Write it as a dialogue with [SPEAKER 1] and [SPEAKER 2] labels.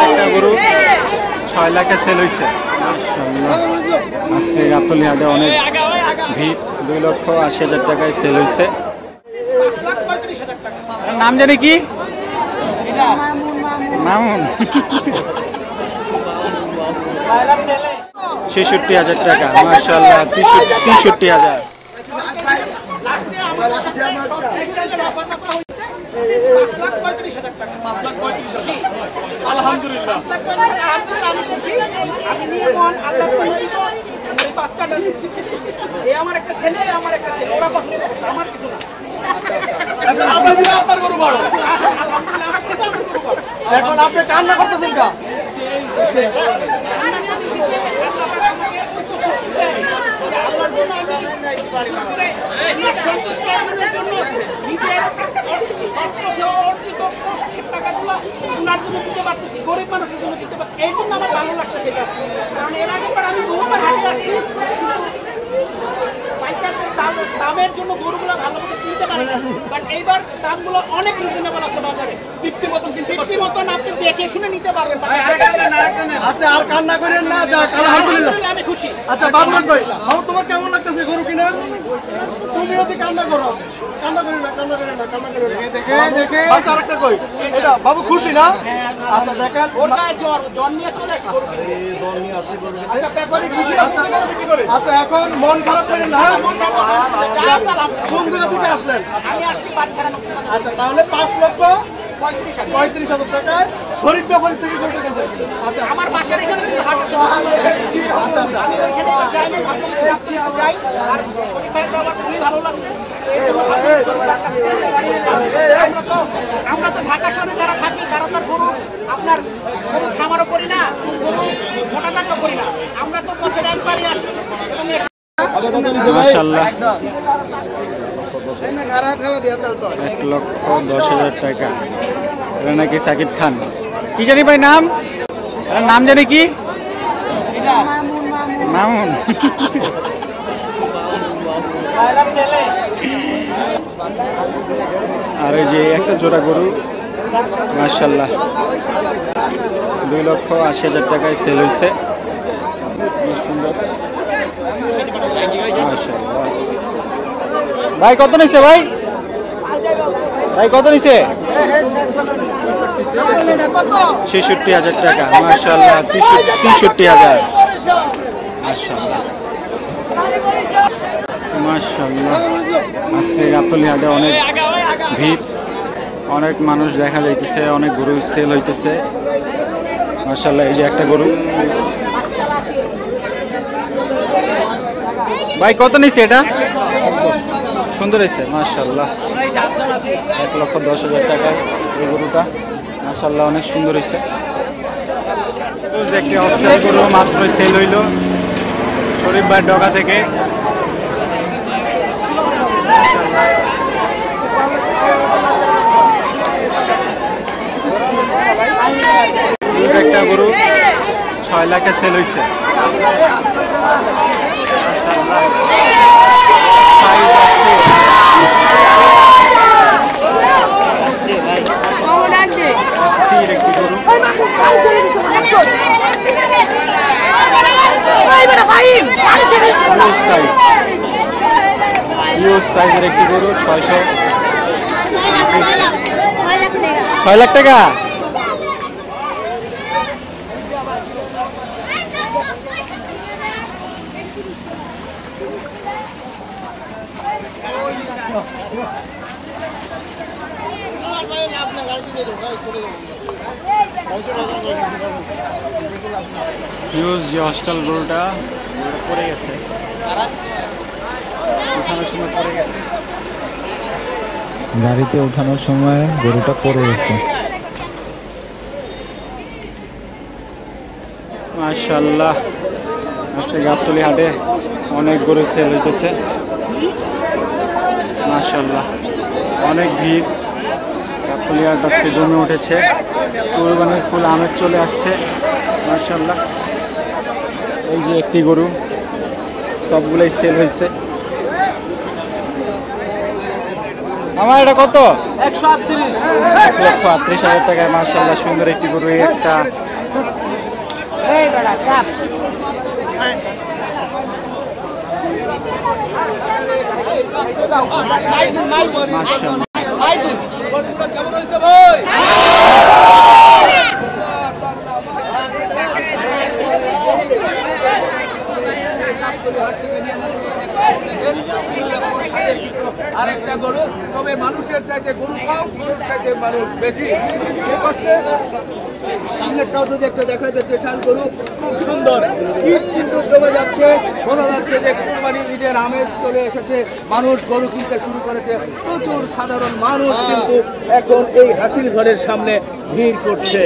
[SPEAKER 1] একটা গরু 6 লাখে সেল হয়েছে। আজকে গাবতলী হাটে অনেক ভিড়। 2,80,000 টাকায় সেল হয়েছে। নাম জানি কি? মামুন। 66,000 টাকা। মাশাআল্লাহ 63,000।
[SPEAKER 2] আলহামদুলিল্লাহ আমার একটা ছেলে ওরা পছন্দ করছে, আমার কিছু না। এখন আপনি কান্না করতেছেন কা? গরিব মানুষের জন্য দিতে পারছি, এই জন্য আমার ভালো লাগছে। কারণ এর আগেবার আমি বহুবার হাটে আসছি, দামের জন্য গরুগুলো ভালো মতো কিনতে পারি না, বাট এইবার দামগুলো অনেক রিজনেবল আছে বাজারে। 50 মতন আপনি দেখে শুনে নিতে পারবেন। আচ্ছা, আর কান্না করেন না, আমি খুশি। আচ্ছা বাবুল ভাই, তোমার কেমন লাগতেছে গরু কিনা? তুমি যদি কান্না করো, কান্না করি না। দেখে আচ্ছা আরেকটা কই, এটা বাবু খুশি না? আচ্ছা দেখেন, ওর গায়ে জ্বর নিয়ে চলে আসে গরু। জ্বর নিয়ে আসে গরু। আচ্ছা ব্যাপারে খুশি আছে। আচ্ছা এখন মন খারাপ করেন না। কোন জায়গা থেকে আসলেন? আমি আসছি বাড়িখানা। আচ্ছা তাহলে 5,35,000 টাকায় শরীফ ব্যাপারী থেকে গরু কিনছেন। আচ্ছা আমার বাসার এখানে কিন্তু হাট আছে। আচ্ছা এখানে যাইলে যাই, আর শরীফ ভাইয়ের ব্যাপার খুবই ভালো লাগছে। আমরা তো ঢাকা শহরে যারা থাকি, তারা তো গরু আপনার খামারও করি না, গরু মোটা টাকা করি না, আমরা তো বছরে একবারই আসি।
[SPEAKER 1] মাশাআল্লাহ 1,10,000 টাকা। এটা নাকি সাকিব খান। কি জানি ভাই নাম? এর নাম জানি কি? মামুন। আর এই যে একটা জোড়া গরু, মাশাআল্লাহ 2,80,000 টাকায় সেল হয়েছে। সুন্দর। মাশাআল্লাহ। ভাই কত নিছে ভাই? কত নিছে? 66,000 টাকা। মাশাআল্লাহ 63,000। মাশাআল্লাহ মাশাআল্লাহ। আজকে গাবতলী হাটে অনেক ভিড়, অনেক মানুষ দেখা যাইতেছে, অনেক গরু সেল হইতেছে। মাশাআল্লাহ এই যে একটা গরু। ভাই কত নিছে এটা? সুন্দর হয়েছে মাশাআল্লাহ। 1,10,000 টাকায় এই গরুটা। মাশাআল্লাহ অনেক সুন্দর হয়েছে। একটি অস্ট্রেল গরু মাত্রই সেল হইল শরীফ ভাই ডগা থেকে। একটা গরু 6 লাখে সেল হয়েছে। সাইজের একটি গরু 6 লাখ টাকা। হিউজ যে হস্টেল গরুটা পড়ে গেছে, উঠানোর সময় পড়ে গেছে, গাড়িতে উঠানোর সময় গরুটা পড়ে গেছে। মাশাআল্লাহ আজকে গাবতলী হাটে অনেক গরু সেল হইতেছে। মাশাআল্লাহ অনেক ভিড়। গাবতলী হাট আজকে জমে উঠেছে, কুরবানির ফুল আমেজ চলে আসছে। মাশাআল্লাহ এই যে একটি গরু, সবগুলোই সেল হয়েছে। আমার এটা কত?
[SPEAKER 2] 138।
[SPEAKER 1] 1,38,000 টাকায় মাশাআল্লাহ সুন্দর একটি গরু। এই একটা মাশাআল্লাহ
[SPEAKER 3] আরেকটা গরু, তবে মানুষের চাইতে গরু কম, গরুর চাইতে মানুষ বেশি। সামনেরটাও যদি একটা দেখা যাচ্ছে শাল গরু, খুব সুন্দর। ঈদ কিন্তু জমে যাচ্ছে, বোঝা যাচ্ছে যে কুরবানি ঈদের আমেজ চলে এসেছে, মানুষ গরু কিনতে শুরু করেছে। প্রচুর সাধারণ মানুষ কিন্তু এখন এই হাসিল ঘরের সামনে ভিড় করছে।